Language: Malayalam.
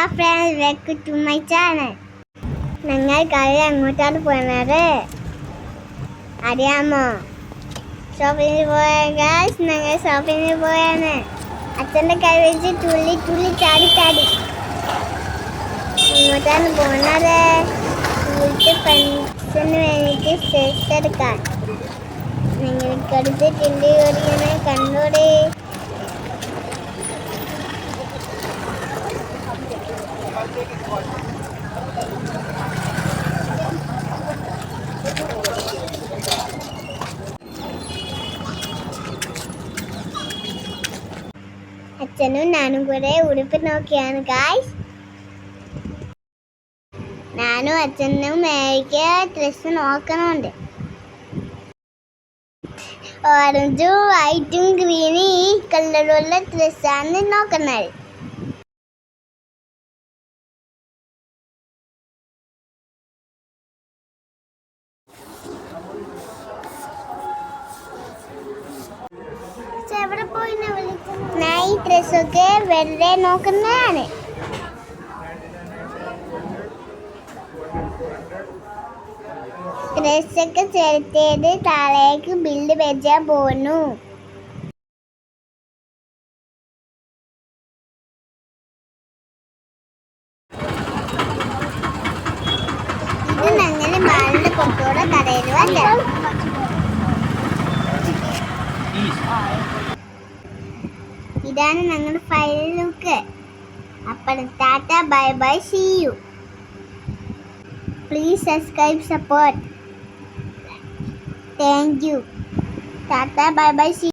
friends, welcome to my channel. ഞങ്ങൾ കളി അങ്ങോട്ടാണ് പോയത് അറിയാമോ? ഷോപ്പിങ്ങിന് പോയാൽ ഞങ്ങൾ ഷോപ്പിങ്ങിന് പോയാണ്. അച്ഛൻ്റെ കൈ വെച്ച് തുള്ളി തുള്ളി ചാടി ചാടി അങ്ങോട്ടാണ് പോകുന്നത്. വീട്ടിൽ ഫ്രണ്ട്സിന് വേണ്ടിയിട്ട് സ്ട്രെസ് എടുക്കാൻ നിങ്ങൾക്ക് അടുത്ത് ചില്ലി കറിയാണ് കണ്ടോടെ. അച്ഛനും ഞാനും കൂടെ ഉടുപ്പ് നോക്കിയാണ് ഗായ്സ്. ഞാനും അച്ഛനും മേടിക്ക് ഡ്രസ്സ് നോക്കണുണ്ട്. ഓറഞ്ചും വൈറ്റും ഗ്രീനും ഈ കളറുള്ള ഡ്രസ്സാണ് നോക്കുന്നത്. ഞാൻ ഈ ഡ്രസ്സൊക്കെ വെറുതെ നോക്കുന്നതാണ്. ഡ്രസ്സൊക്കെ സെലക്ട് ചെയ്ത് താഴേക്ക് ബില്ല് വെച്ചാൻ പോകുന്നു. ഇത് ഞങ്ങൾ മാളിന്റെ പുറത്തോടെ കടയിലുമല്ല. ഇതാണ് ഞങ്ങളുടെ ഫൈനൽ ലുക്ക്. അപ്പോൾ tata bye bye, see you. Please subscribe, support. Thank you. Tata bye bye, see